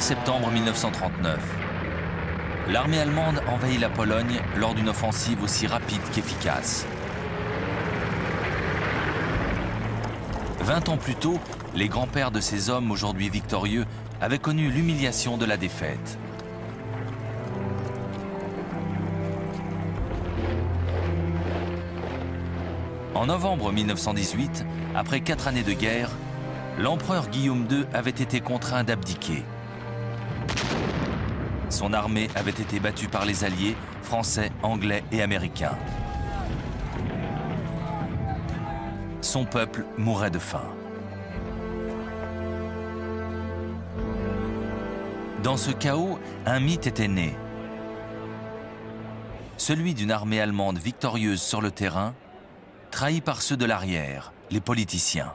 1er septembre 1939. L'armée allemande envahit la Pologne lors d'une offensive aussi rapide qu'efficace. 20 ans plus tôt, les grands-pères de ces hommes aujourd'hui victorieux avaient connu l'humiliation de la défaite. En novembre 1918, après 4 années de guerre, l'empereur Guillaume II avait été contraint d'abdiquer. Son armée avait été battue par les Alliés, français, anglais et américains. Son peuple mourait de faim. Dans ce chaos, un mythe était né. Celui d'une armée allemande victorieuse sur le terrain, trahie par ceux de l'arrière, les politiciens.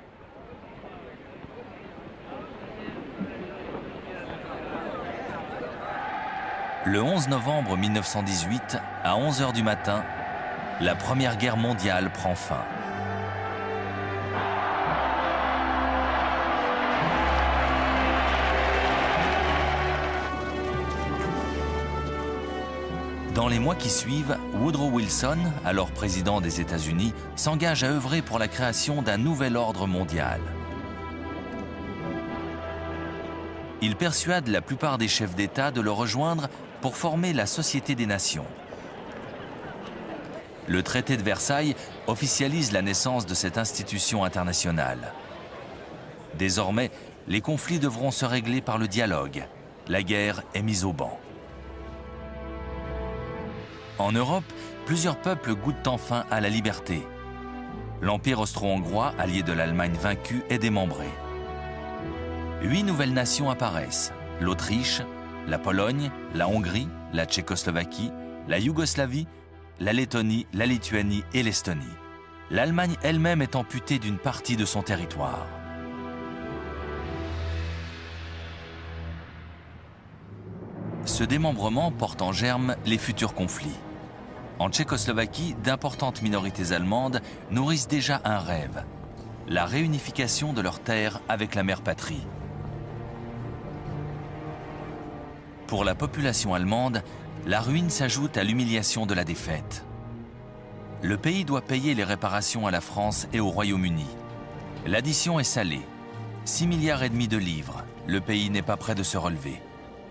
Le 11 novembre 1918, à 11 h du matin, la Première Guerre mondiale prend fin. Dans les mois qui suivent, Woodrow Wilson, alors président des États-Unis, s'engage à œuvrer pour la création d'un nouvel ordre mondial. Il persuade la plupart des chefs d'État de le rejoindre pour former la Société des Nations. Le traité de Versailles officialise la naissance de cette institution internationale. Désormais, les conflits devront se régler par le dialogue. La guerre est mise au ban. En Europe, plusieurs peuples goûtent enfin à la liberté. L'Empire austro-hongrois, allié de l'Allemagne vaincue, est démembré. 8 nouvelles nations apparaissent: l'Autriche, la Pologne, la Hongrie, la Tchécoslovaquie, la Yougoslavie, la Lettonie, la Lituanie et l'Estonie. L'Allemagne elle-même est amputée d'une partie de son territoire. Ce démembrement porte en germe les futurs conflits. En Tchécoslovaquie, d'importantes minorités allemandes nourrissent déjà un rêve: la réunification de leurs terres avec la mère patrie. Pour la population allemande, la ruine s'ajoute à l'humiliation de la défaite. Le pays doit payer les réparations à la France et au Royaume-Uni. L'addition est salée. 6,5 milliards de livres. Le pays n'est pas prêt de se relever.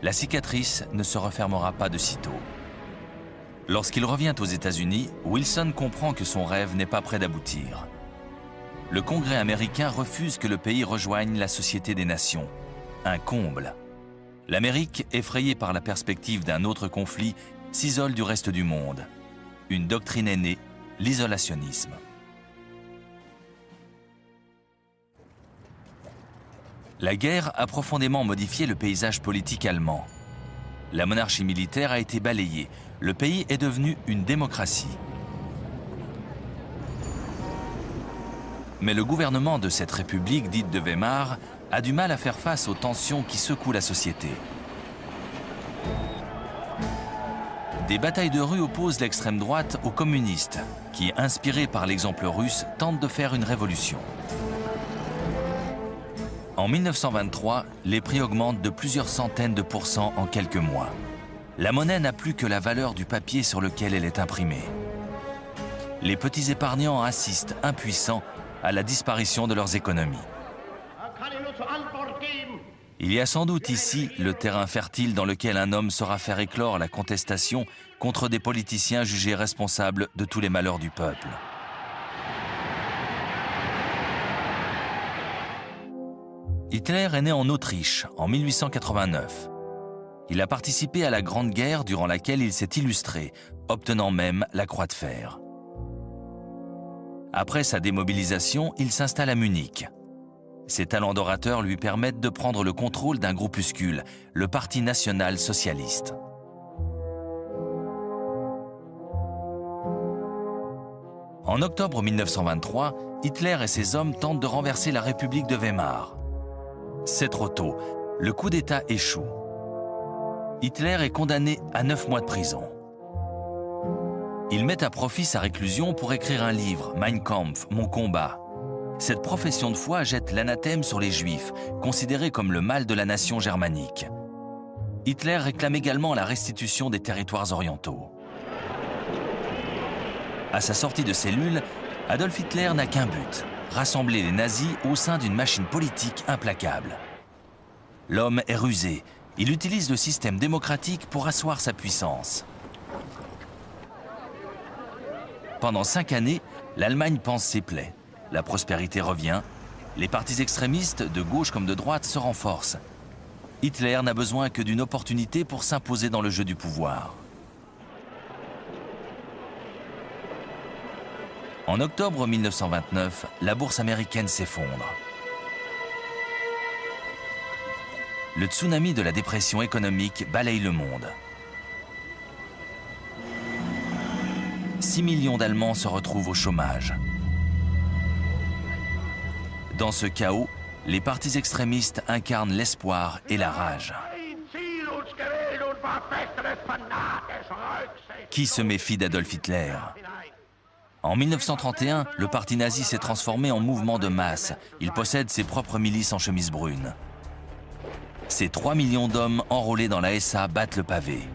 La cicatrice ne se refermera pas de sitôt. Lorsqu'il revient aux États-Unis, Wilson comprend que son rêve n'est pas près d'aboutir. Le Congrès américain refuse que le pays rejoigne la Société des Nations. Un comble. L'Amérique, effrayée par la perspective d'un autre conflit, s'isole du reste du monde. Une doctrine est née, l'isolationnisme. La guerre a profondément modifié le paysage politique allemand. La monarchie militaire a été balayée. Le pays est devenu une démocratie. Mais le gouvernement de cette république dite de Weimar a du mal à faire face aux tensions qui secouent la société. Des batailles de rue opposent l'extrême droite aux communistes, qui, inspirés par l'exemple russe, tentent de faire une révolution. En 1923, les prix augmentent de plusieurs centaines de pourcents en quelques mois. La monnaie n'a plus que la valeur du papier sur lequel elle est imprimée. Les petits épargnants assistent, impuissants, à la disparition de leurs économies. Il y a sans doute ici le terrain fertile dans lequel un homme saura faire éclore la contestation contre des politiciens jugés responsables de tous les malheurs du peuple. Hitler est né en Autriche en 1889. Il a participé à la Grande Guerre durant laquelle il s'est illustré, obtenant même la Croix de fer. Après sa démobilisation, il s'installe à Munich. Ses talents d'orateur lui permettent de prendre le contrôle d'un groupuscule, le Parti national-socialiste. En octobre 1923, Hitler et ses hommes tentent de renverser la République de Weimar. C'est trop tôt. Le coup d'État échoue. Hitler est condamné à 9 mois de prison. Il met à profit sa réclusion pour écrire un livre, Mein Kampf, Mon combat. Cette profession de foi jette l'anathème sur les Juifs, considérés comme le mal de la nation germanique. Hitler réclame également la restitution des territoires orientaux. À sa sortie de cellule, Adolf Hitler n'a qu'un but, rassembler les nazis au sein d'une machine politique implacable. L'homme est rusé, il utilise le système démocratique pour asseoir sa puissance. Pendant 5 années, l'Allemagne panse ses plaies. La prospérité revient, les partis extrémistes, de gauche comme de droite, se renforcent. Hitler n'a besoin que d'une opportunité pour s'imposer dans le jeu du pouvoir. En octobre 1929, la bourse américaine s'effondre. Le tsunami de la dépression économique balaye le monde. 6 millions d'Allemands se retrouvent au chômage. Dans ce chaos, les partis extrémistes incarnent l'espoir et la rage. Qui se méfie d'Adolf Hitler? En 1931, le parti nazi s'est transformé en mouvement de masse. Il possède ses propres milices en chemise brune. Ces 3 millions d'hommes enrôlés dans la SA battent le pavé.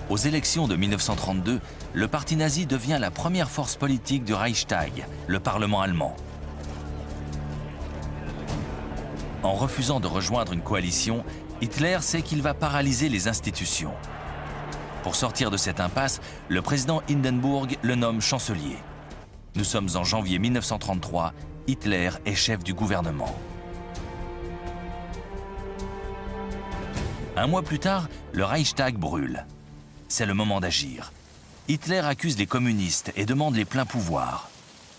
Aux élections de 1932, le parti nazi devient la première force politique du Reichstag, le Parlement allemand. En refusant de rejoindre une coalition, Hitler sait qu'il va paralyser les institutions. Pour sortir de cette impasse, le président Hindenburg le nomme chancelier. Nous sommes en janvier 1933, Hitler est chef du gouvernement. Un mois plus tard, le Reichstag brûle. C'est le moment d'agir. Hitler accuse les communistes et demande les pleins pouvoirs.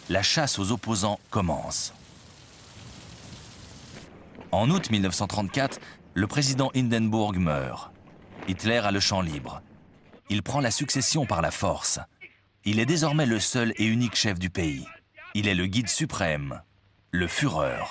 La chasse aux opposants commence. En août 1934, le président Hindenburg meurt. Hitler a le champ libre. Il prend la succession par la force. Il est désormais le seul et unique chef du pays. Il est le guide suprême, le Führer.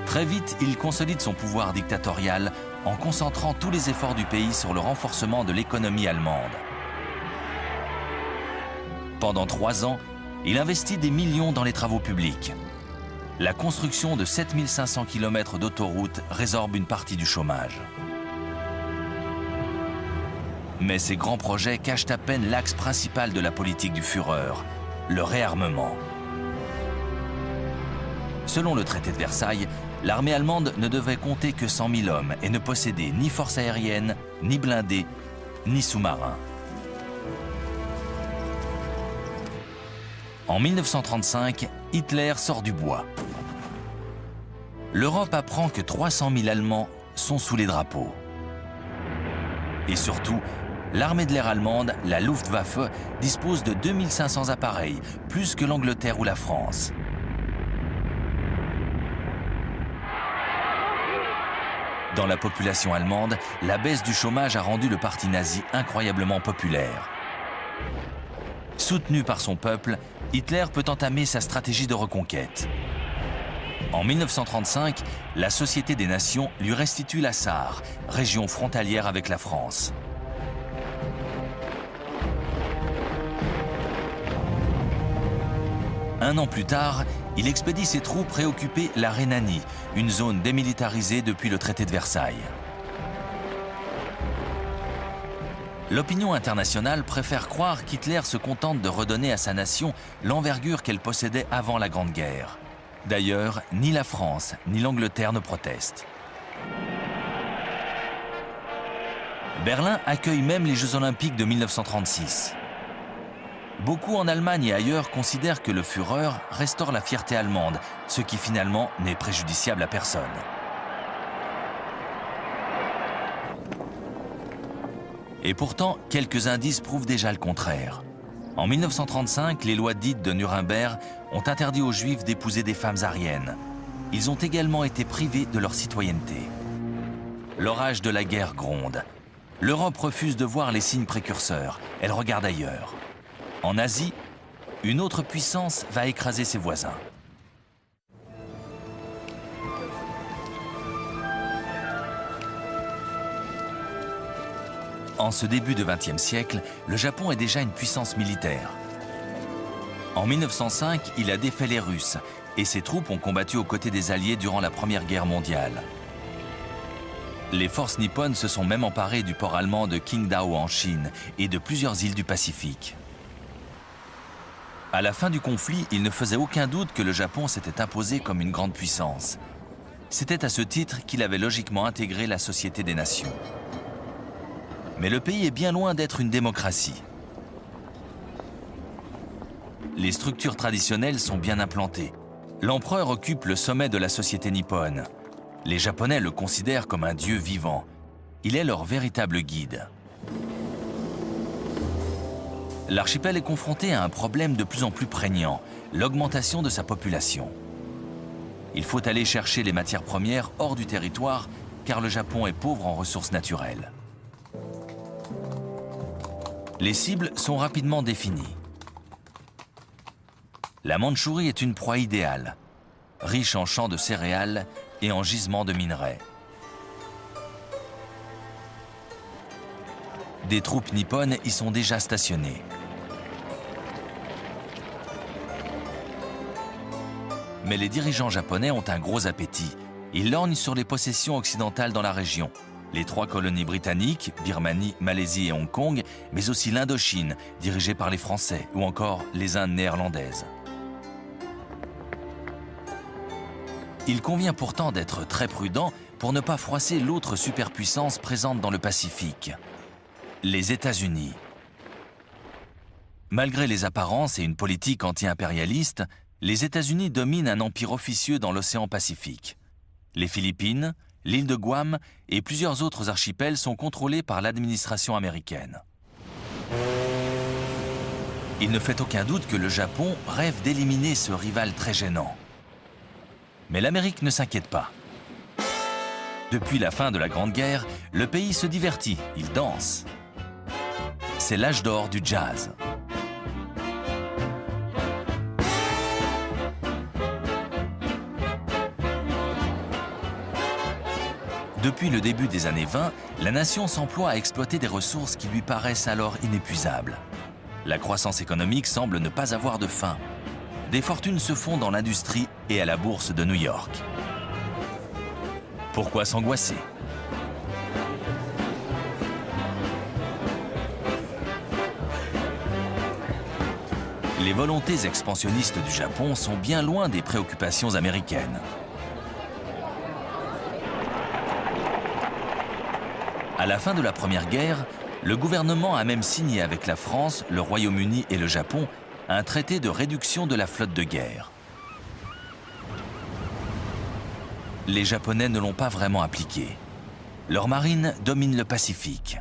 Très vite, il consolide son pouvoir dictatorial en concentrant tous les efforts du pays sur le renforcement de l'économie allemande. Pendant 3 ans, il investit des millions dans les travaux publics. La construction de 7500 km d'autoroutes résorbe une partie du chômage. Mais ces grands projets cachent à peine l'axe principal de la politique du Führer, le réarmement. Selon le traité de Versailles, l'armée allemande ne devait compter que 100 000 hommes et ne posséder ni force aérienne, ni blindés, ni sous-marins. En 1935, Hitler sort du bois. L'Europe apprend que 300 000 Allemands sont sous les drapeaux. Et surtout, l'armée de l'air allemande, la Luftwaffe, dispose de 2500 appareils, plus que l'Angleterre ou la France. Dans la population allemande, la baisse du chômage a rendu le parti nazi incroyablement populaire. Soutenu par son peuple, Hitler peut entamer sa stratégie de reconquête. En 1935, la Société des Nations lui restitue la Sarre, région frontalière avec la France. Un an plus tard, il expédie ses troupes réoccuper la Rhénanie, une zone démilitarisée depuis le traité de Versailles. L'opinion internationale préfère croire qu'Hitler se contente de redonner à sa nation l'envergure qu'elle possédait avant la Grande Guerre. D'ailleurs, ni la France ni l'Angleterre ne protestent. Berlin accueille même les Jeux Olympiques de 1936. Beaucoup en Allemagne et ailleurs considèrent que le Führer restaure la fierté allemande, ce qui finalement n'est préjudiciable à personne. Et pourtant, quelques indices prouvent déjà le contraire. En 1935, les lois dites de Nuremberg ont interdit aux Juifs d'épouser des femmes aryennes. Ils ont également été privés de leur citoyenneté. L'orage de la guerre gronde. L'Europe refuse de voir les signes précurseurs. Elle regarde ailleurs. En Asie, une autre puissance va écraser ses voisins. En ce début de XXe siècle, le Japon est déjà une puissance militaire. En 1905, il a défait les Russes et ses troupes ont combattu aux côtés des Alliés durant la Première Guerre mondiale. Les forces nippones se sont même emparées du port allemand de Qingdao en Chine et de plusieurs îles du Pacifique. À la fin du conflit, il ne faisait aucun doute que le Japon s'était imposé comme une grande puissance. C'était à ce titre qu'il avait logiquement intégré la Société des Nations. Mais le pays est bien loin d'être une démocratie. Les structures traditionnelles sont bien implantées. L'empereur occupe le sommet de la société nippone. Les Japonais le considèrent comme un dieu vivant. Il est leur véritable guide. L'archipel est confronté à un problème de plus en plus prégnant, l'augmentation de sa population. Il faut aller chercher les matières premières hors du territoire, car le Japon est pauvre en ressources naturelles. Les cibles sont rapidement définies. La Mandchourie est une proie idéale, riche en champs de céréales et en gisements de minerais. Des troupes nippones y sont déjà stationnées. Mais les dirigeants japonais ont un gros appétit. Ils lorgnent sur les possessions occidentales dans la région. Les 3 colonies britanniques, Birmanie, Malaisie et Hong Kong, mais aussi l'Indochine, dirigée par les Français, ou encore les Indes néerlandaises. Il convient pourtant d'être très prudent pour ne pas froisser l'autre superpuissance présente dans le Pacifique, les États-Unis. Malgré les apparences et une politique anti-impérialiste, les États-Unis dominent un empire officieux dans l'océan Pacifique. Les Philippines, l'île de Guam et plusieurs autres archipels sont contrôlés par l'administration américaine. Il ne fait aucun doute que le Japon rêve d'éliminer ce rival très gênant. Mais l'Amérique ne s'inquiète pas. Depuis la fin de la Grande Guerre, le pays se divertit, il danse. C'est l'âge d'or du jazz. Depuis le début des années 20, la nation s'emploie à exploiter des ressources qui lui paraissent alors inépuisables. La croissance économique semble ne pas avoir de fin. Des fortunes se font dans l'industrie et à la bourse de New York. Pourquoi s'angoisser ? Les volontés expansionnistes du Japon sont bien loin des préoccupations américaines. À la fin de la Première Guerre, le gouvernement a même signé avec la France, le Royaume-Uni et le Japon un traité de réduction de la flotte de guerre. Les Japonais ne l'ont pas vraiment appliqué. Leur marine domine le Pacifique.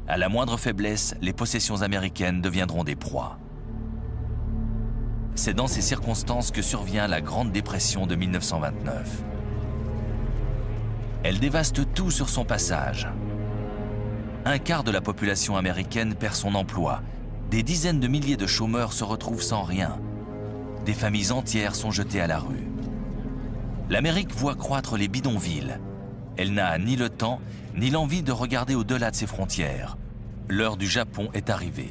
À la moindre faiblesse, les possessions américaines deviendront des proies. C'est dans ces circonstances que survient la Grande Dépression de 1929. Elle dévaste tout sur son passage. Un quart de la population américaine perd son emploi. Des dizaines de milliers de chômeurs se retrouvent sans rien. Des familles entières sont jetées à la rue. L'Amérique voit croître les bidonvilles. Elle n'a ni le temps, ni l'envie de regarder au-delà de ses frontières. L'heure du Japon est arrivée.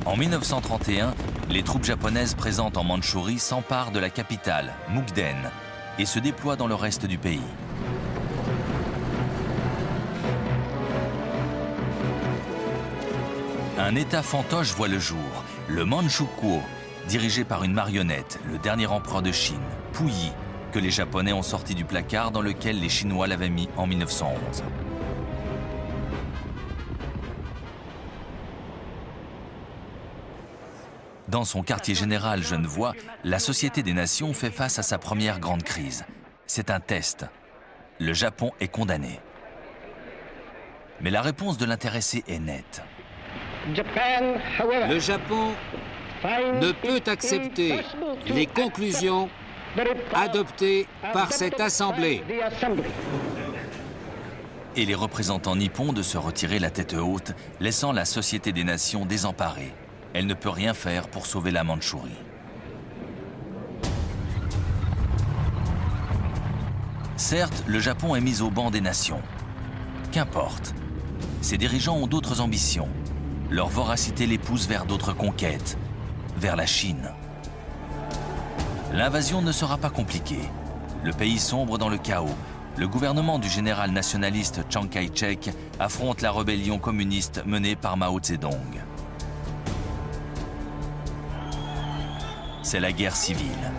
En 1931, les troupes japonaises présentes en Mandchourie s'emparent de la capitale, Mukden, et se déploient dans le reste du pays. Un État fantoche voit le jour, le Manchukuo, dirigé par une marionnette, le dernier empereur de Chine, Puyi, que les Japonais ont sorti du placard dans lequel les Chinois l'avaient mis en 1911. Dans son quartier général genevois, la Société des Nations fait face à sa première grande crise. C'est un test. Le Japon est condamné. Mais la réponse de l'intéressé est nette. Le Japon ne peut accepter les conclusions adoptées par cette Assemblée. Et les représentants nippons de se retirer la tête haute, laissant la Société des Nations désemparée. Elle ne peut rien faire pour sauver la Mandchourie. Certes, le Japon est mis au banc des nations. Qu'importe. Ses dirigeants ont d'autres ambitions. Leur voracité les pousse vers d'autres conquêtes, vers la Chine. L'invasion ne sera pas compliquée. Le pays sombre dans le chaos. Le gouvernement du général nationaliste Chiang Kai-shek affronte la rébellion communiste menée par Mao Zedong. C'est la guerre civile.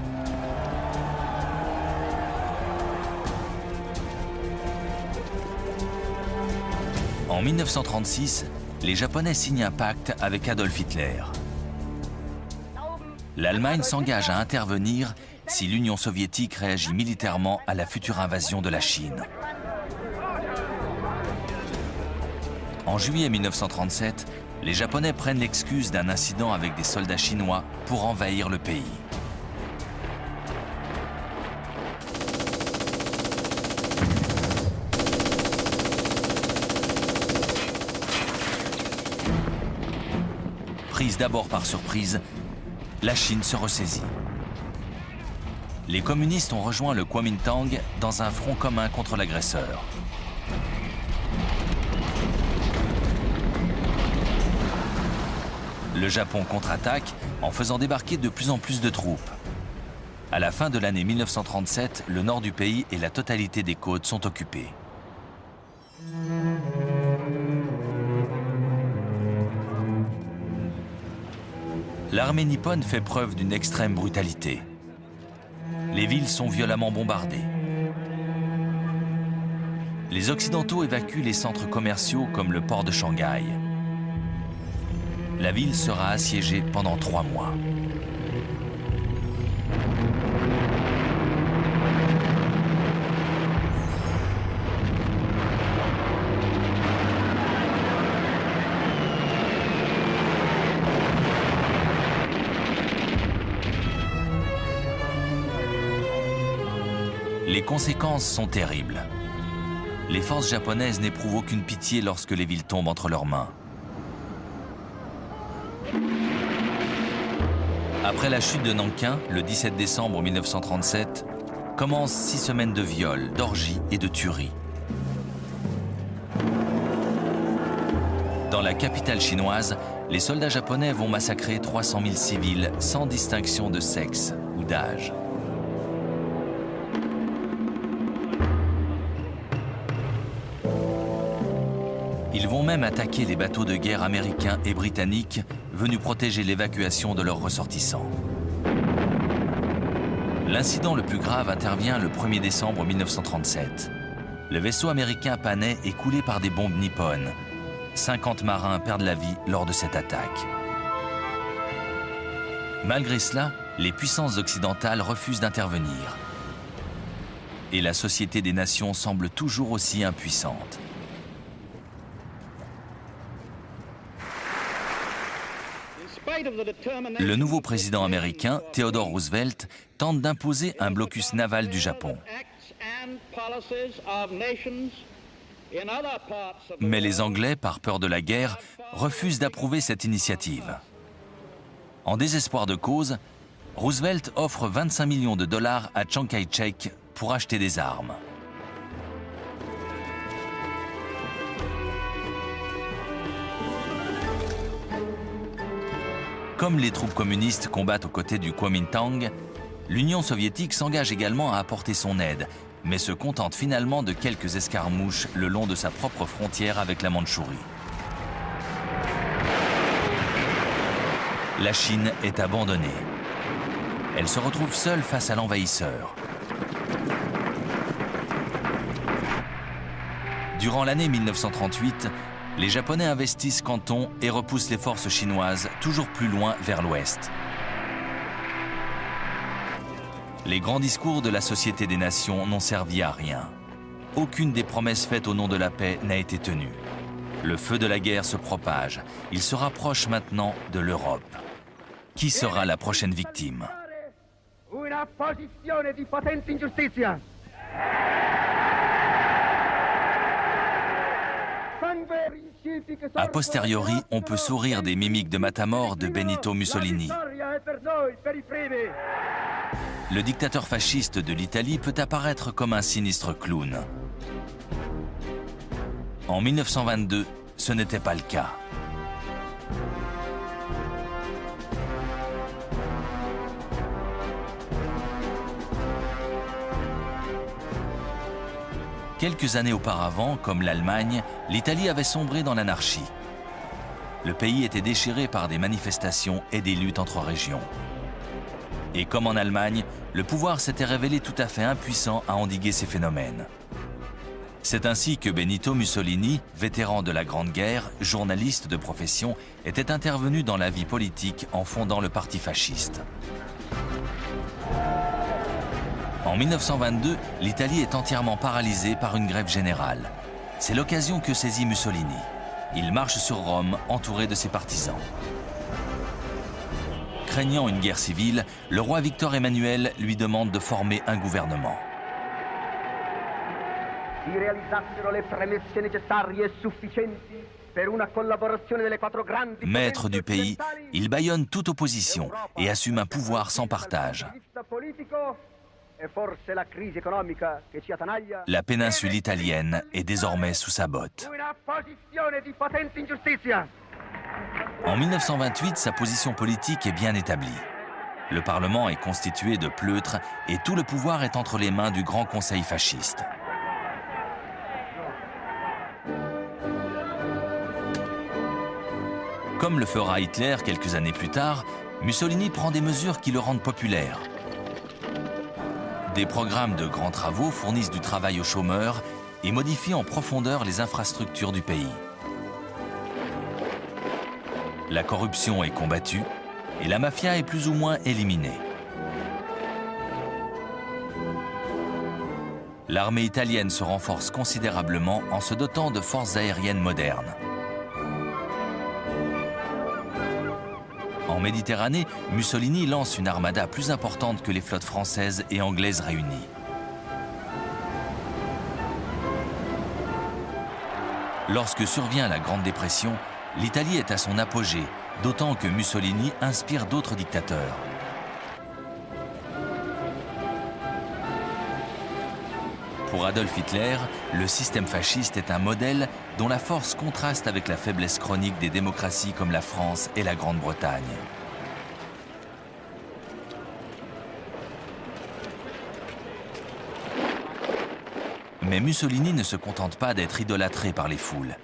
En 1936, les Japonais signent un pacte avec Adolf Hitler. L'Allemagne s'engage à intervenir si l'Union soviétique réagit militairement à la future invasion de la Chine. En juillet 1937, les Japonais prennent l'excuse d'un incident avec des soldats chinois pour envahir le pays. Prise d'abord par surprise, la Chine se ressaisit. Les communistes ont rejoint le Kuomintang dans un front commun contre l'agresseur. Le Japon contre-attaque en faisant débarquer de plus en plus de troupes. À la fin de l'année 1937, le nord du pays et la totalité des côtes sont occupés. L'armée nippone fait preuve d'une extrême brutalité. Les villes sont violemment bombardées. Les Occidentaux évacuent les centres commerciaux comme le port de Shanghai. La ville sera assiégée pendant 3 mois. Les conséquences sont terribles. Les forces japonaises n'éprouvent aucune pitié lorsque les villes tombent entre leurs mains. Après la chute de Nankin, le 17 décembre 1937, commencent 6 semaines de viols, d'orgies et de tueries. Dans la capitale chinoise, les soldats japonais vont massacrer 300 000 civils sans distinction de sexe ou d'âge. Ils vont même attaquer les bateaux de guerre américains et britanniques venus protéger l'évacuation de leurs ressortissants. L'incident le plus grave intervient le 1er décembre 1937. Le vaisseau américain Panay est coulé par des bombes nippones. 50 marins perdent la vie lors de cette attaque. Malgré cela, les puissances occidentales refusent d'intervenir. Et la Société des Nations semble toujours aussi impuissante. Le nouveau président américain, Theodore Roosevelt, tente d'imposer un blocus naval du Japon. Mais les Anglais, par peur de la guerre, refusent d'approuver cette initiative. En désespoir de cause, Roosevelt offre 25 millions de dollars à Chiang Kai-shek pour acheter des armes. Comme les troupes communistes combattent aux côtés du Kuomintang, l'Union soviétique s'engage également à apporter son aide, mais se contente finalement de quelques escarmouches le long de sa propre frontière avec la Mandchourie. La Chine est abandonnée. Elle se retrouve seule face à l'envahisseur. Durant l'année 1938, les Japonais investissent Canton et repoussent les forces chinoises toujours plus loin vers l'ouest. Les grands discours de la Société des Nations n'ont servi à rien. Aucune des promesses faites au nom de la paix n'a été tenue. Le feu de la guerre se propage. Il se rapproche maintenant de l'Europe. Qui sera la prochaine victime ? A posteriori, on peut sourire des mimiques de Matamor de Benito Mussolini. le dictateur fasciste de l'Italie peut apparaître comme un sinistre clown. En 1922, ce n'était pas le cas. Quelques années auparavant, comme l'Allemagne, l'Italie avait sombré dans l'anarchie. Le pays était déchiré par des manifestations et des luttes entre régions. Et comme en Allemagne, le pouvoir s'était révélé tout à fait impuissant à endiguer ces phénomènes. C'est ainsi que Benito Mussolini, vétéran de la Grande Guerre, journaliste de profession, était intervenu dans la vie politique en fondant le parti fasciste. En 1922, l'Italie est entièrement paralysée par une grève générale. C'est l'occasion que saisit Mussolini. Il marche sur Rome, entouré de ses partisans. Craignant une guerre civile, le roi Victor Emmanuel lui demande de former un gouvernement. Maître du pays, il bâillonne toute opposition et assume un pouvoir sans partage. La péninsule italienne est désormais sous sa botte. En 1928, sa position politique est bien établie. Le Parlement est constitué de pleutres et tout le pouvoir est entre les mains du Grand Conseil fasciste. Comme le fera Hitler quelques années plus tard, Mussolini prend des mesures qui le rendent populaire. Des programmes de grands travaux fournissent du travail aux chômeurs et modifient en profondeur les infrastructures du pays. La corruption est combattue et la mafia est plus ou moins éliminée. L'armée italienne se renforce considérablement en se dotant de forces aériennes modernes. En Méditerranée, Mussolini lance une armada plus importante que les flottes françaises et anglaises réunies. Lorsque survient la Grande Dépression, l'Italie est à son apogée, d'autant que Mussolini inspire d'autres dictateurs. Pour Adolf Hitler, le système fasciste est un modèle dont la force contraste avec la faiblesse chronique des démocraties comme la France et la Grande-Bretagne. Mais Mussolini ne se contente pas d'être idolâtré par les foules.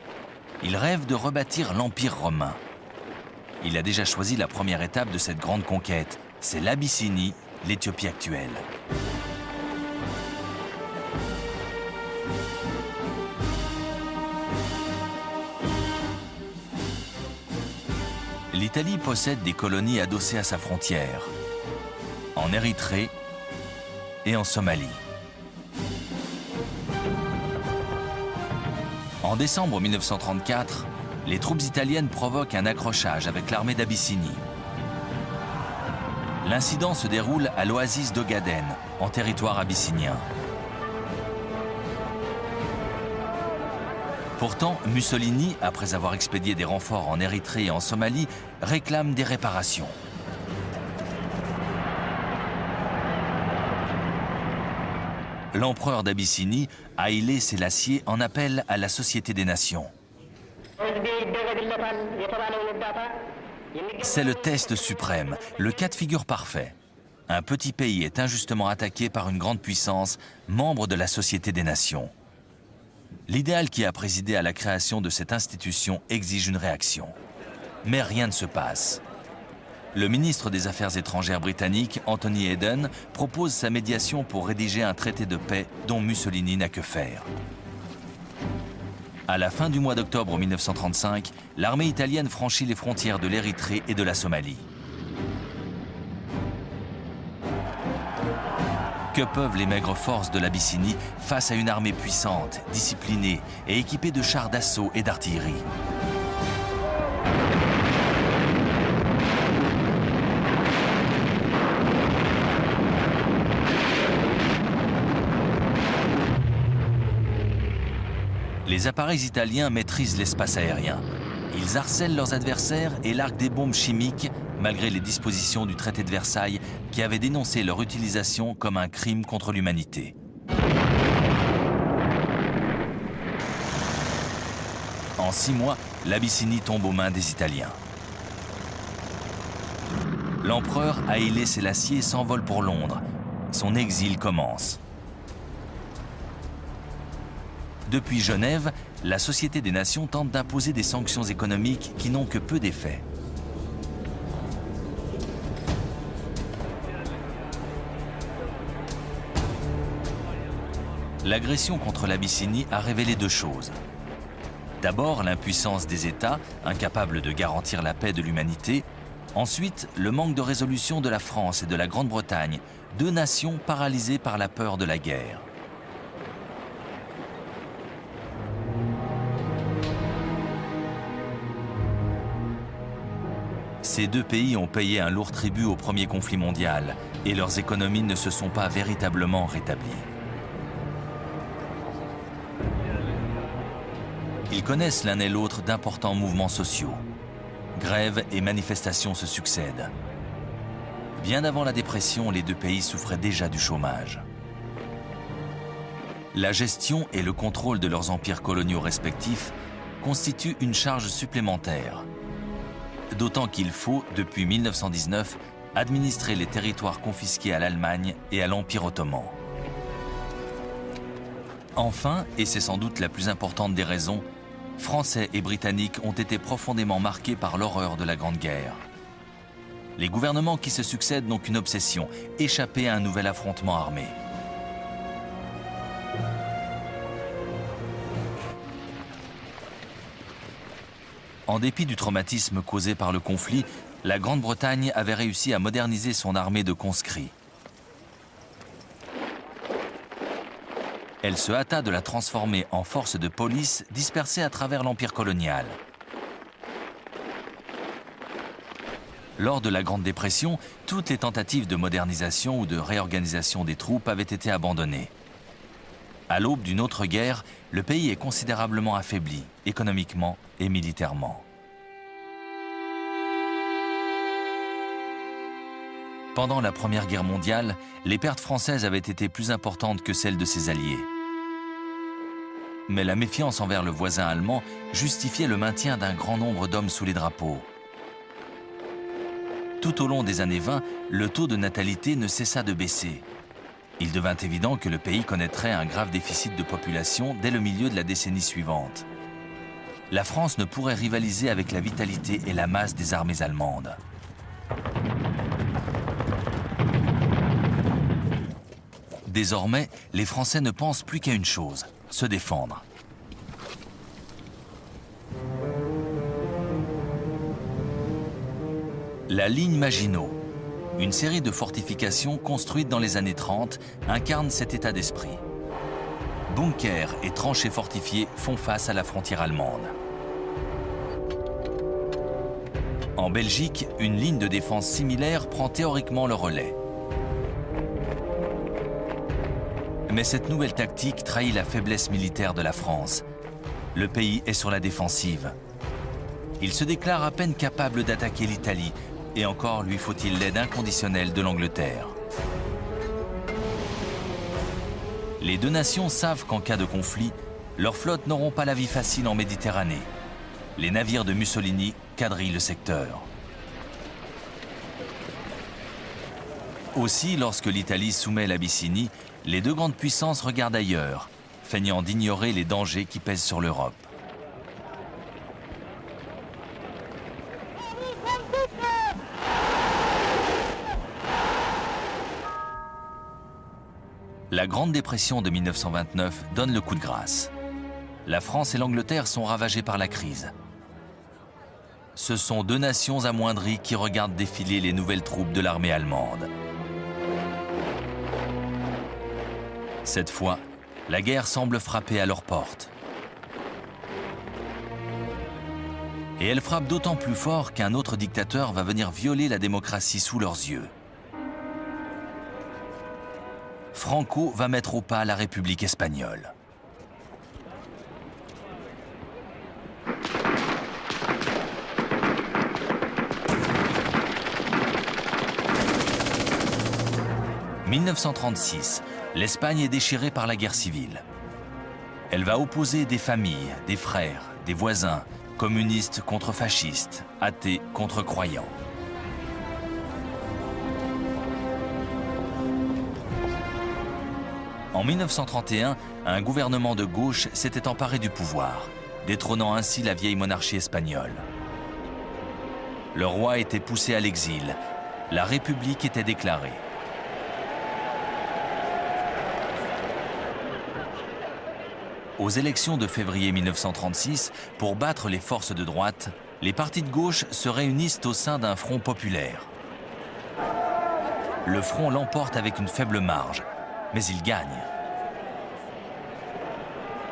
Il rêve de rebâtir l'Empire romain. Il a déjà choisi la première étape de cette grande conquête, c'est l'Abyssinie, l'Éthiopie actuelle. L'Italie possède des colonies adossées à sa frontière, en Érythrée et en Somalie. En décembre 1934, les troupes italiennes provoquent un accrochage avec l'armée d'Abyssinie. L'incident se déroule à l'oasis d'Ogaden, en territoire abyssinien. Pourtant, Mussolini, après avoir expédié des renforts en Érythrée et en Somalie, réclame des réparations. L'empereur d'Abyssinie, Haïlé Sélassié, en appelle à la Société des Nations. C'est le test suprême, le cas de figure parfait. Un petit pays est injustement attaqué par une grande puissance, membre de la Société des Nations. L'idéal qui a présidé à la création de cette institution exige une réaction. Mais rien ne se passe. Le ministre des Affaires étrangères britannique, Anthony Eden, propose sa médiation pour rédiger un traité de paix dont Mussolini n'a que faire. À la fin du mois d'octobre 1935, l'armée italienne franchit les frontières de l'Érythrée et de la Somalie. Que peuvent les maigres forces de l'Abyssinie face à une armée puissante, disciplinée et équipée de chars d'assaut et d'artillerie? Les appareils italiens maîtrisent l'espace aérien. Ils harcèlent leurs adversaires et larguent des bombes chimiques malgré les dispositions du traité de Versailles qui avaient dénoncé leur utilisation comme un crime contre l'humanité. En 6 mois, l'Abyssinie tombe aux mains des Italiens. L'empereur Haïlé Sélassié s'envole pour Londres. Son exil commence. Depuis Genève, la Société des Nations tente d'imposer des sanctions économiques qui n'ont que peu d'effet. L'agression contre l'Abyssinie a révélé 2 choses. D'abord, l'impuissance des États, incapables de garantir la paix de l'humanité. Ensuite, le manque de résolution de la France et de la Grande-Bretagne, 2 nations paralysées par la peur de la guerre. Ces 2 pays ont payé un lourd tribut au premier conflit mondial et leurs économies ne se sont pas véritablement rétablies. Ils connaissent l'un et l'autre d'importants mouvements sociaux. Grèves et manifestations se succèdent. Bien avant la dépression, les 2 pays souffraient déjà du chômage. La gestion et le contrôle de leurs empires coloniaux respectifs constituent une charge supplémentaire. D'autant qu'il faut, depuis 1919, administrer les territoires confisqués à l'Allemagne et à l'Empire ottoman. Enfin, et c'est sans doute la plus importante des raisons, Français et Britanniques ont été profondément marqués par l'horreur de la Grande Guerre. Les gouvernements qui se succèdent n'ont qu'une obsession, échapper à un nouvel affrontement armé. En dépit du traumatisme causé par le conflit, la Grande-Bretagne avait réussi à moderniser son armée de conscrits. Elle se hâta de la transformer en force de police dispersée à travers l'Empire colonial. Lors de la Grande Dépression, toutes les tentatives de modernisation ou de réorganisation des troupes avaient été abandonnées. À l'aube d'une autre guerre, le pays est considérablement affaibli, économiquement et militairement. Pendant la Première Guerre mondiale, les pertes françaises avaient été plus importantes que celles de ses alliés. Mais la méfiance envers le voisin allemand justifiait le maintien d'un grand nombre d'hommes sous les drapeaux. Tout au long des années 20, le taux de natalité ne cessa de baisser. Il devint évident que le pays connaîtrait un grave déficit de population dès le milieu de la décennie suivante. La France ne pourrait rivaliser avec la vitalité et la masse des armées allemandes. Désormais, les Français ne pensent plus qu'à une chose, se défendre. La ligne Maginot, une série de fortifications construites dans les années 30, incarne cet état d'esprit. Bunkers et tranchées fortifiées font face à la frontière allemande. En Belgique, une ligne de défense similaire prend théoriquement le relais. Mais cette nouvelle tactique trahit la faiblesse militaire de la France. Le pays est sur la défensive. Il se déclare à peine capable d'attaquer l'Italie, et encore lui faut-il l'aide inconditionnelle de l'Angleterre. Les 2 nations savent qu'en cas de conflit, leurs flottes n'auront pas la vie facile en Méditerranée. Les navires de Mussolini quadrillent le secteur. Aussi, lorsque l'Italie soumet l'Abyssinie, les 2 grandes puissances regardent ailleurs, feignant d'ignorer les dangers qui pèsent sur l'Europe. La Grande Dépression de 1929 donne le coup de grâce. La France et l'Angleterre sont ravagées par la crise. Ce sont 2 nations amoindries qui regardent défiler les nouvelles troupes de l'armée allemande. Cette fois, la guerre semble frapper à leurs portes. Et elle frappe d'autant plus fort qu'un autre dictateur va venir violer la démocratie sous leurs yeux. Franco va mettre au pas la République espagnole. 1936, l'Espagne est déchirée par la guerre civile. Elle va opposer des familles, des frères, des voisins, communistes contre fascistes, athées contre croyants. En 1931, un gouvernement de gauche s'était emparé du pouvoir, détrônant ainsi la vieille monarchie espagnole. Le roi était poussé à l'exil. La République était déclarée. Aux élections de février 1936, pour battre les forces de droite, les partis de gauche se réunissent au sein d'un front populaire. Le front l'emporte avec une faible marge, mais il gagne.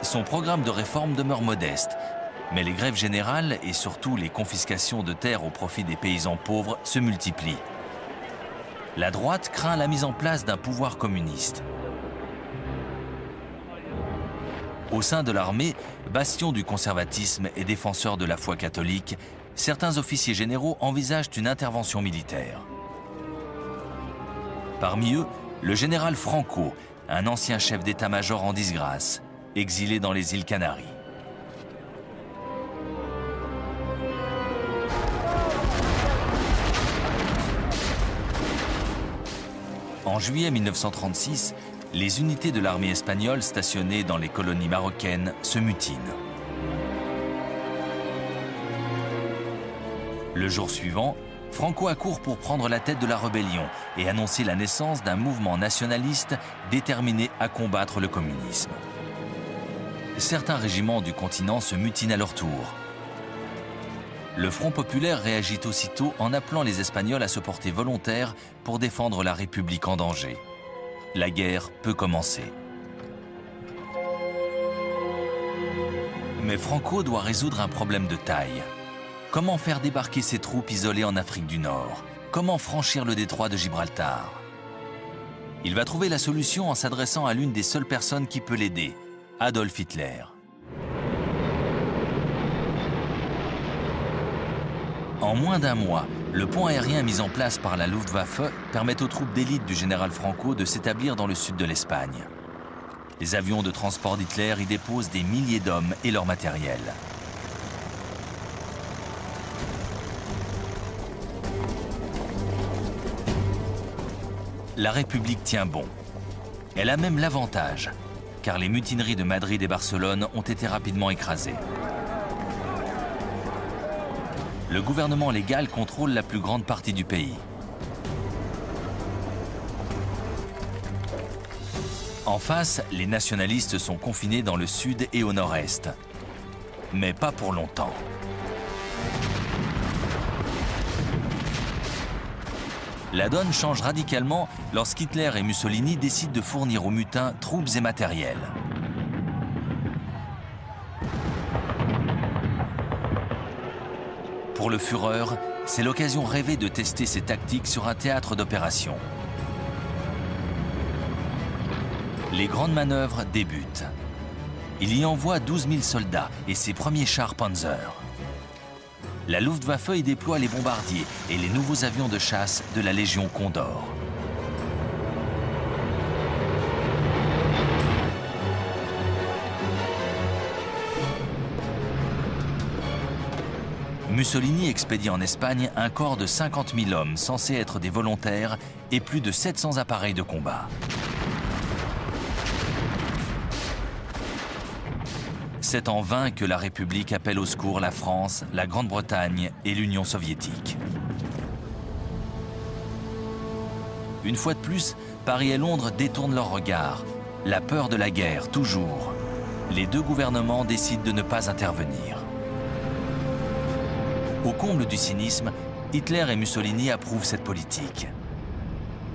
Son programme de réforme demeure modeste, mais les grèves générales et surtout les confiscations de terres au profit des paysans pauvres se multiplient. La droite craint la mise en place d'un pouvoir communiste. Au sein de l'armée, bastion du conservatisme et défenseur de la foi catholique, certains officiers généraux envisagent une intervention militaire. Parmi eux, le général Franco, un ancien chef d'état-major en disgrâce, exilé dans les îles Canaries. En juillet 1936, les unités de l'armée espagnole stationnées dans les colonies marocaines se mutinent. Le jour suivant, Franco accourt pour prendre la tête de la rébellion et annoncer la naissance d'un mouvement nationaliste déterminé à combattre le communisme. Certains régiments du continent se mutinent à leur tour. Le Front populaire réagit aussitôt en appelant les Espagnols à se porter volontaires pour défendre la République en danger. La guerre peut commencer. Mais Franco doit résoudre un problème de taille. Comment faire débarquer ses troupes isolées en Afrique du Nord? Comment franchir le détroit de Gibraltar? Il va trouver la solution en s'adressant à l'une des seules personnes qui peut l'aider, Adolf Hitler. En moins d'un mois, le pont aérien mis en place par la Luftwaffe permet aux troupes d'élite du général Franco de s'établir dans le sud de l'Espagne. Les avions de transport d'Hitler y déposent des milliers d'hommes et leur matériel. La République tient bon. Elle a même l'avantage, car les mutineries de Madrid et Barcelone ont été rapidement écrasées. Le gouvernement légal contrôle la plus grande partie du pays. En face, les nationalistes sont confinés dans le sud et au nord-est. Mais pas pour longtemps. La donne change radicalement lorsqu'Hitler et Mussolini décident de fournir aux mutins troupes et matériel. Pour le Führer, c'est l'occasion rêvée de tester ses tactiques sur un théâtre d'opération. Les grandes manœuvres débutent. Il y envoie 12 000 soldats et ses premiers chars Panzer. La Luftwaffe y déploie les bombardiers et les nouveaux avions de chasse de la Légion Condor. Mussolini expédie en Espagne un corps de 50 000 hommes censés être des volontaires et plus de 700 appareils de combat. C'est en vain que la République appelle au secours la France, la Grande-Bretagne et l'Union soviétique. Une fois de plus, Paris et Londres détournent leur regard. La peur de la guerre, toujours. Les deux gouvernements décident de ne pas intervenir. Au comble du cynisme, Hitler et Mussolini approuvent cette politique.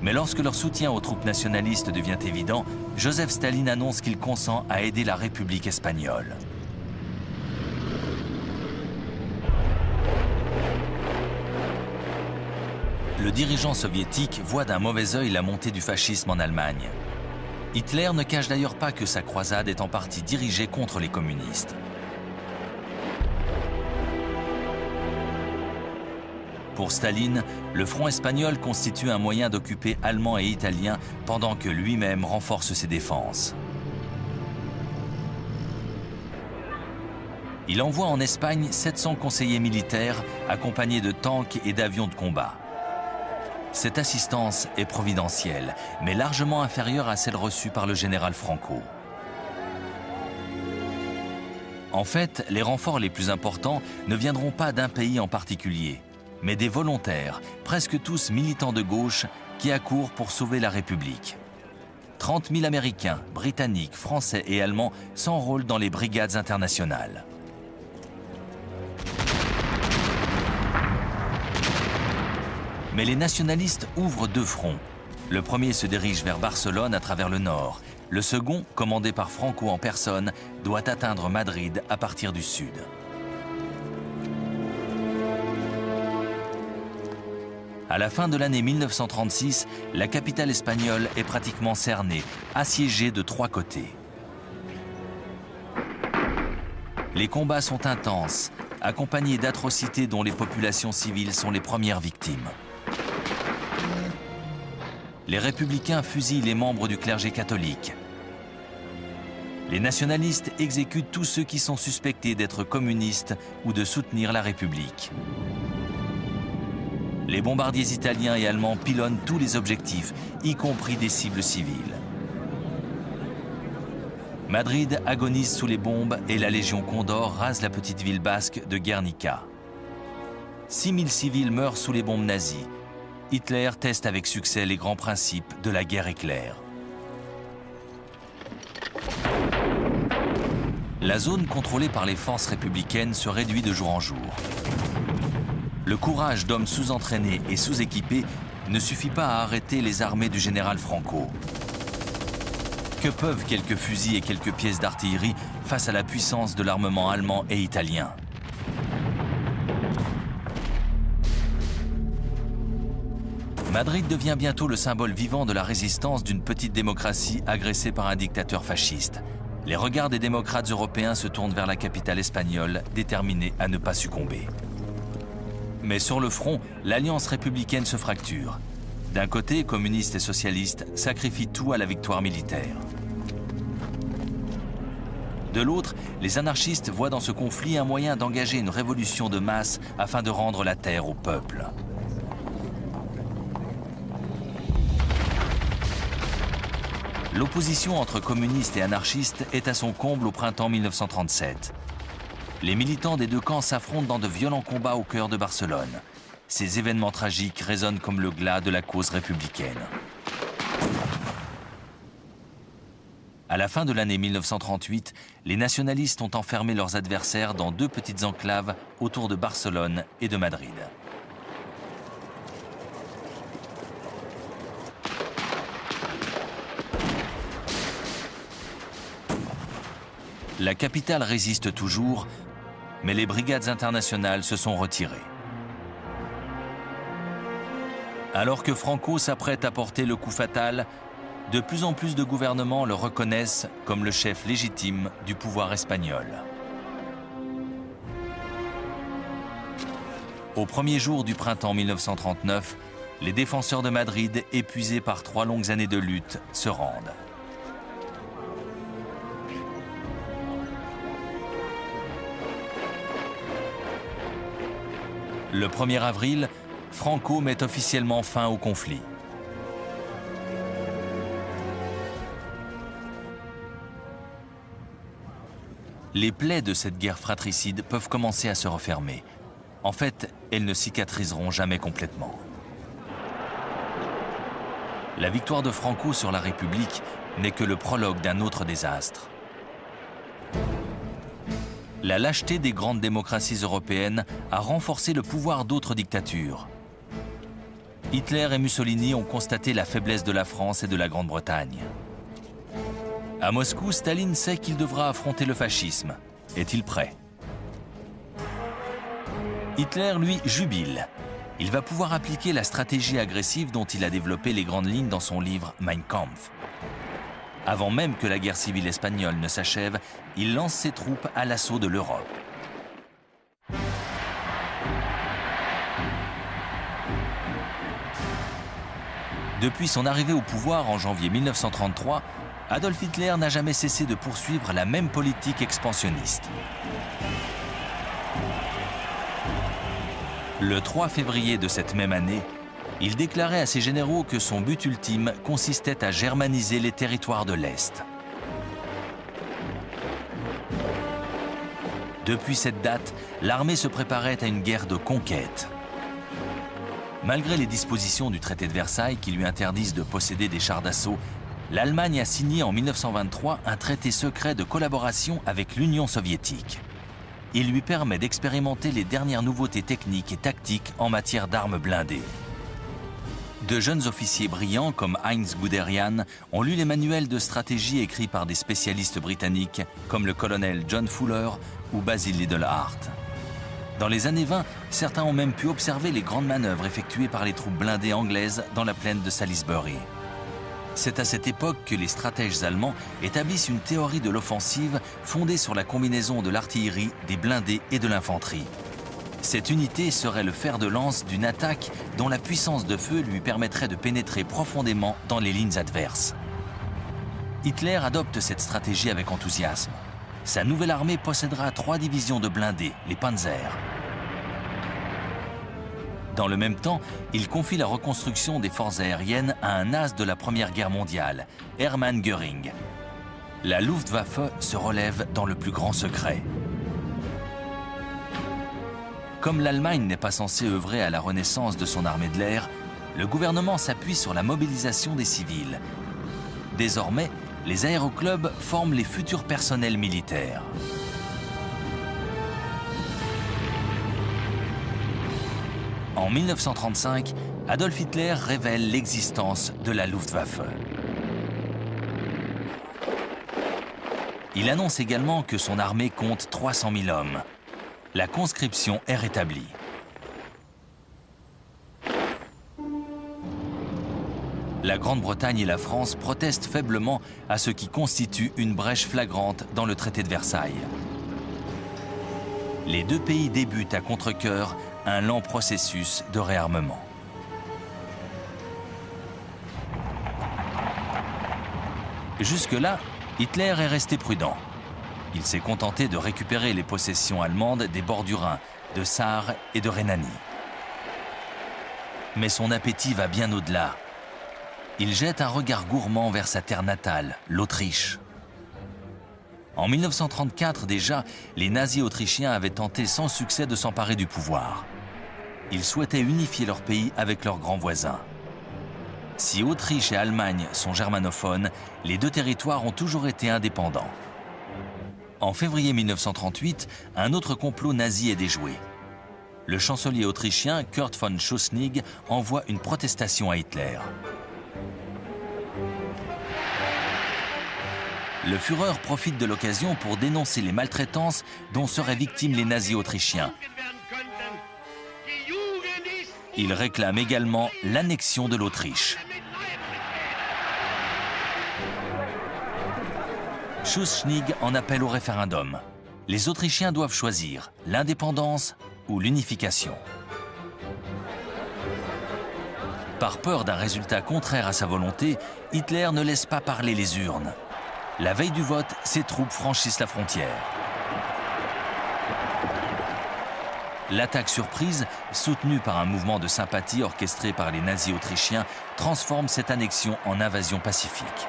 Mais lorsque leur soutien aux troupes nationalistes devient évident, Joseph Staline annonce qu'il consent à aider la République espagnole. Le dirigeant soviétique voit d'un mauvais œil la montée du fascisme en Allemagne. Hitler ne cache d'ailleurs pas que sa croisade est en partie dirigée contre les communistes. Pour Staline, le front espagnol constitue un moyen d'occuper Allemands et Italiens pendant que lui-même renforce ses défenses. Il envoie en Espagne 700 conseillers militaires accompagnés de tanks et d'avions de combat. Cette assistance est providentielle, mais largement inférieure à celle reçue par le général Franco. En fait, les renforts les plus importants ne viendront pas d'un pays en particulier, mais des volontaires, presque tous militants de gauche, qui accourent pour sauver la République. 30 000 Américains, Britanniques, Français et Allemands s'enrôlent dans les brigades internationales. Mais les nationalistes ouvrent deux fronts. Le premier se dirige vers Barcelone à travers le nord. Le second, commandé par Franco en personne, doit atteindre Madrid à partir du sud. À la fin de l'année 1936, la capitale espagnole est pratiquement cernée, assiégée de trois côtés. Les combats sont intenses, accompagnés d'atrocités dont les populations civiles sont les premières victimes. Les républicains fusillent les membres du clergé catholique. Les nationalistes exécutent tous ceux qui sont suspectés d'être communistes ou de soutenir la République. Les bombardiers italiens et allemands pilonnent tous les objectifs, y compris des cibles civiles. Madrid agonise sous les bombes et la Légion Condor rase la petite ville basque de Guernica. 6 000 civils meurent sous les bombes nazies. Hitler teste avec succès les grands principes de la guerre éclair. La zone contrôlée par les forces républicaines se réduit de jour en jour. Le courage d'hommes sous-entraînés et sous-équipés ne suffit pas à arrêter les armées du général Franco. Que peuvent quelques fusils et quelques pièces d'artillerie face à la puissance de l'armement allemand et italien ? Madrid devient bientôt le symbole vivant de la résistance d'une petite démocratie agressée par un dictateur fasciste. Les regards des démocrates européens se tournent vers la capitale espagnole, déterminés à ne pas succomber. Mais sur le front, l'alliance républicaine se fracture. D'un côté, communistes et socialistes sacrifient tout à la victoire militaire. De l'autre, les anarchistes voient dans ce conflit un moyen d'engager une révolution de masse afin de rendre la terre au peuple. L'opposition entre communistes et anarchistes est à son comble au printemps 1937. Les militants des deux camps s'affrontent dans de violents combats au cœur de Barcelone. Ces événements tragiques résonnent comme le glas de la cause républicaine. À la fin de l'année 1938, les nationalistes ont enfermé leurs adversaires dans deux petites enclaves autour de Barcelone et de Madrid. La capitale résiste toujours, mais les brigades internationales se sont retirées. Alors que Franco s'apprête à porter le coup fatal, de plus en plus de gouvernements le reconnaissent comme le chef légitime du pouvoir espagnol. Au premier jour du printemps 1939, les défenseurs de Madrid, épuisés par 3 longues années de lutte, se rendent. Le 1er avril, Franco met officiellement fin au conflit. Les plaies de cette guerre fratricide peuvent commencer à se refermer. En fait, elles ne cicatriseront jamais complètement. La victoire de Franco sur la République n'est que le prologue d'un autre désastre. La lâcheté des grandes démocraties européennes a renforcé le pouvoir d'autres dictatures. Hitler et Mussolini ont constaté la faiblesse de la France et de la Grande-Bretagne. À Moscou, Staline sait qu'il devra affronter le fascisme. Est-il prêt? Hitler, lui, jubile. Il va pouvoir appliquer la stratégie agressive dont il a développé les grandes lignes dans son livre Mein Kampf. Avant même que la guerre civile espagnole ne s'achève, il lance ses troupes à l'assaut de l'Europe. Depuis son arrivée au pouvoir en janvier 1933, Adolf Hitler n'a jamais cessé de poursuivre la même politique expansionniste. Le 3 février de cette même année, il déclarait à ses généraux que son but ultime consistait à germaniser les territoires de l'Est. Depuis cette date, l'armée se préparait à une guerre de conquête. Malgré les dispositions du traité de Versailles qui lui interdisent de posséder des chars d'assaut, l'Allemagne a signé en 1923 un traité secret de collaboration avec l'Union soviétique. Il lui permet d'expérimenter les dernières nouveautés techniques et tactiques en matière d'armes blindées. De jeunes officiers brillants comme Heinz Guderian ont lu les manuels de stratégie écrits par des spécialistes britanniques comme le colonel John Fuller ou Basil Liddell-Hart. Dans les années 20, certains ont même pu observer les grandes manœuvres effectuées par les troupes blindées anglaises dans la plaine de Salisbury. C'est à cette époque que les stratèges allemands établissent une théorie de l'offensive fondée sur la combinaison de l'artillerie, des blindés et de l'infanterie. Cette unité serait le fer de lance d'une attaque dont la puissance de feu lui permettrait de pénétrer profondément dans les lignes adverses. Hitler adopte cette stratégie avec enthousiasme. Sa nouvelle armée possédera 3 divisions de blindés, les Panzer. Dans le même temps, il confie la reconstruction des forces aériennes à un as de la Première Guerre mondiale, Hermann Göring. La Luftwaffe se relève dans le plus grand secret. Comme l'Allemagne n'est pas censée œuvrer à la renaissance de son armée de l'air, le gouvernement s'appuie sur la mobilisation des civils. Désormais, les aéroclubs forment les futurs personnels militaires. En 1935, Adolf Hitler révèle l'existence de la Luftwaffe. Il annonce également que son armée compte 300 000 hommes. La conscription est rétablie. La Grande-Bretagne et la France protestent faiblement à ce qui constitue une brèche flagrante dans le traité de Versailles. Les deux pays débutent à contre-cœur un lent processus de réarmement. Jusque-là, Hitler est resté prudent. Il s'est contenté de récupérer les possessions allemandes des bords du Rhin, de Sarre et de Rhénanie. Mais son appétit va bien au-delà. Il jette un regard gourmand vers sa terre natale, l'Autriche. En 1934 déjà, les nazis autrichiens avaient tenté sans succès de s'emparer du pouvoir. Ils souhaitaient unifier leur pays avec leurs grands voisins. Si Autriche et Allemagne sont germanophones, les deux territoires ont toujours été indépendants. En février 1938, un autre complot nazi est déjoué. Le chancelier autrichien Kurt von Schuschnigg envoie une protestation à Hitler. Le Führer profite de l'occasion pour dénoncer les maltraitances dont seraient victimes les nazis autrichiens. Il réclame également l'annexion de l'Autriche. Schuschnigg en appelle au référendum. Les Autrichiens doivent choisir l'indépendance ou l'unification. Par peur d'un résultat contraire à sa volonté, Hitler ne laisse pas parler les urnes. La veille du vote, ses troupes franchissent la frontière. L'attaque surprise, soutenue par un mouvement de sympathie orchestré par les nazis autrichiens, transforme cette annexion en invasion pacifique.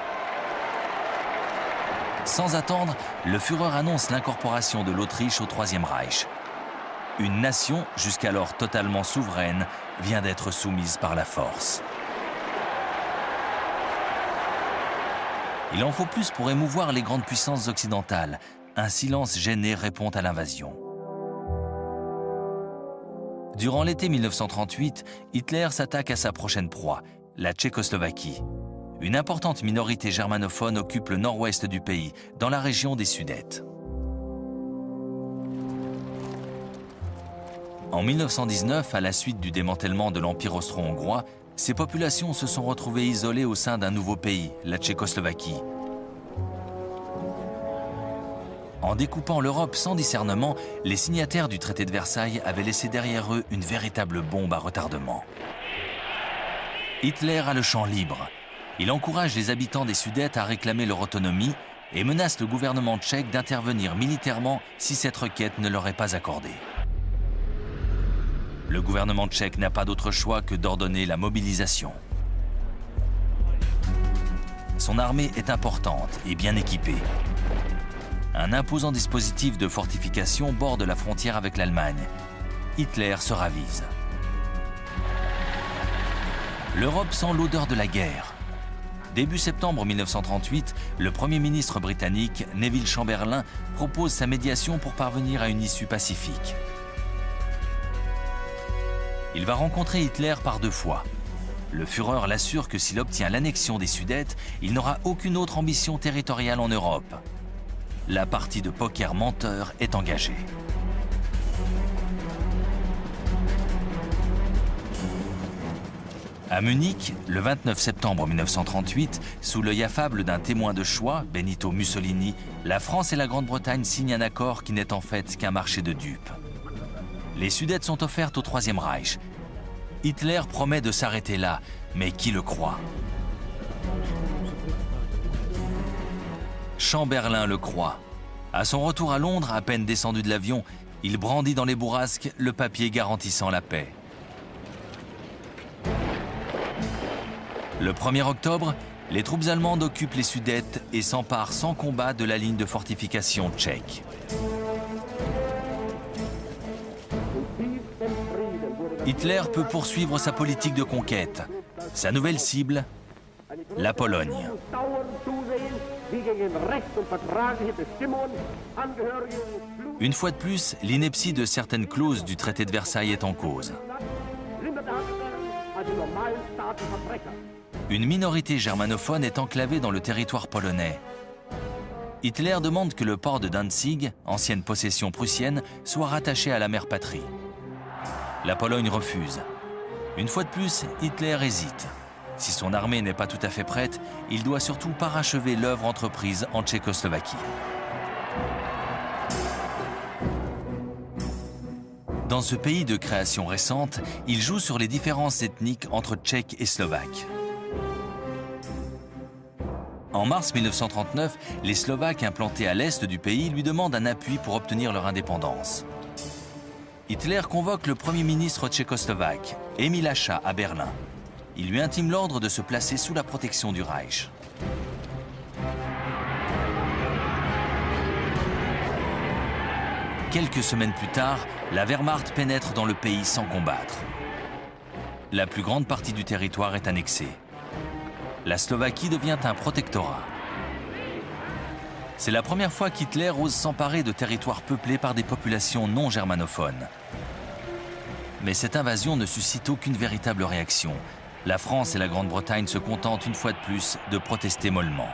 Sans attendre, le Führer annonce l'incorporation de l'Autriche au Troisième Reich. Une nation, jusqu'alors totalement souveraine, vient d'être soumise par la force. Il en faut plus pour émouvoir les grandes puissances occidentales. Un silence gêné répond à l'invasion. Durant l'été 1938, Hitler s'attaque à sa prochaine proie, la Tchécoslovaquie. Une importante minorité germanophone occupe le nord-ouest du pays, dans la région des Sudètes. En 1919, à la suite du démantèlement de l'Empire austro-hongrois, ces populations se sont retrouvées isolées au sein d'un nouveau pays, la Tchécoslovaquie. En découpant l'Europe sans discernement, les signataires du traité de Versailles avaient laissé derrière eux une véritable bombe à retardement. Hitler a le champ libre. Il encourage les habitants des Sudètes à réclamer leur autonomie et menace le gouvernement tchèque d'intervenir militairement si cette requête ne leur est pas accordée. Le gouvernement tchèque n'a pas d'autre choix que d'ordonner la mobilisation. Son armée est importante et bien équipée. Un imposant dispositif de fortification borde la frontière avec l'Allemagne. Hitler se ravise. L'Europe sent l'odeur de la guerre. Début septembre 1938, le Premier ministre britannique, Neville Chamberlain, propose sa médiation pour parvenir à une issue pacifique. Il va rencontrer Hitler par 2 fois. Le Führer l'assure que s'il obtient l'annexion des Sudètes, il n'aura aucune autre ambition territoriale en Europe. La partie de poker menteur est engagée. À Munich, le 29 septembre 1938, sous l'œil affable d'un témoin de choix, Benito Mussolini, la France et la Grande-Bretagne signent un accord qui n'est en fait qu'un marché de dupes. Les Sudètes sont offertes au Troisième Reich. Hitler promet de s'arrêter là, mais qui le croit? Chamberlain le croit. À son retour à Londres, à peine descendu de l'avion, il brandit dans les bourrasques le papier garantissant la paix. Le 1er octobre, les troupes allemandes occupent les Sudètes et s'emparent sans combat de la ligne de fortification tchèque. Hitler peut poursuivre sa politique de conquête. Sa nouvelle cible, la Pologne. Une fois de plus, l'ineptie de certaines clauses du traité de Versailles est en cause. Une minorité germanophone est enclavée dans le territoire polonais. Hitler demande que le port de Danzig, ancienne possession prussienne, soit rattaché à la mère patrie. La Pologne refuse. Une fois de plus, Hitler hésite. Si son armée n'est pas tout à fait prête, il doit surtout parachever l'œuvre entreprise en Tchécoslovaquie. Dans ce pays de création récente, il joue sur les différences ethniques entre Tchèques et Slovaques. En mars 1939, les Slovaques implantés à l'est du pays lui demandent un appui pour obtenir leur indépendance. Hitler convoque le Premier ministre tchécoslovaque, Emil Hácha, à Berlin. Il lui intime l'ordre de se placer sous la protection du Reich. Quelques semaines plus tard, la Wehrmacht pénètre dans le pays sans combattre. La plus grande partie du territoire est annexée. La Slovaquie devient un protectorat. C'est la première fois qu'Hitler ose s'emparer de territoires peuplés par des populations non germanophones. Mais cette invasion ne suscite aucune véritable réaction. La France et la Grande-Bretagne se contentent une fois de plus de protester mollement.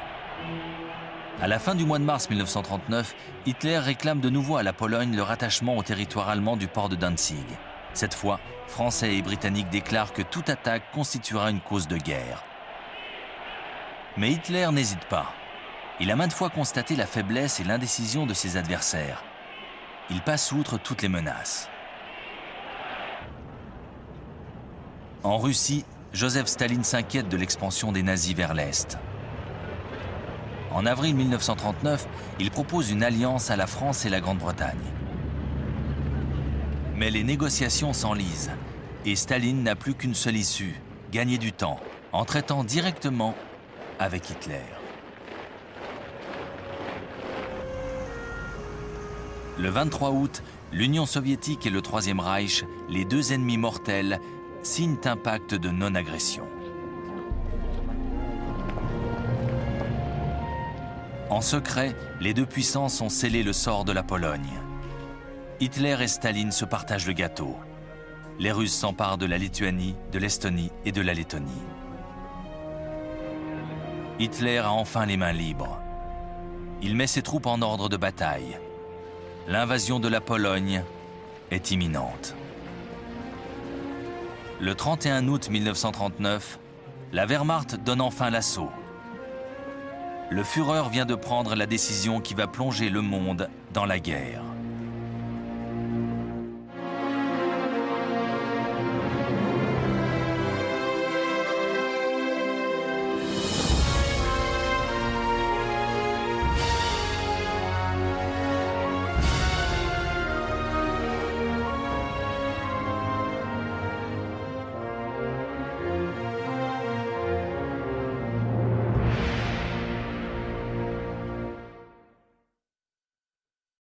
À la fin du mois de mars 1939, Hitler réclame de nouveau à la Pologne le rattachement au territoire allemand du port de Danzig. Cette fois, Français et Britanniques déclarent que toute attaque constituera une cause de guerre. Mais Hitler n'hésite pas. Il a maintes fois constaté la faiblesse et l'indécision de ses adversaires. Il passe outre toutes les menaces. En Russie, Joseph Staline s'inquiète de l'expansion des nazis vers l'Est. En avril 1939, il propose une alliance à la France et la Grande-Bretagne. Mais les négociations s'enlisent et Staline n'a plus qu'une seule issue, gagner du temps, en traitant directement avec Hitler. Le 23 août, l'Union soviétique et le Troisième Reich, les deux ennemis mortels, signent un pacte de non-agression. En secret, les deux puissances ont scellé le sort de la Pologne. Hitler et Staline se partagent le gâteau. Les Russes s'emparent de la Lituanie, de l'Estonie et de la Lettonie. Hitler a enfin les mains libres. Il met ses troupes en ordre de bataille. L'invasion de la Pologne est imminente. Le 31 août 1939, la Wehrmacht donne enfin l'assaut. Le Führer vient de prendre la décision qui va plonger le monde dans la guerre.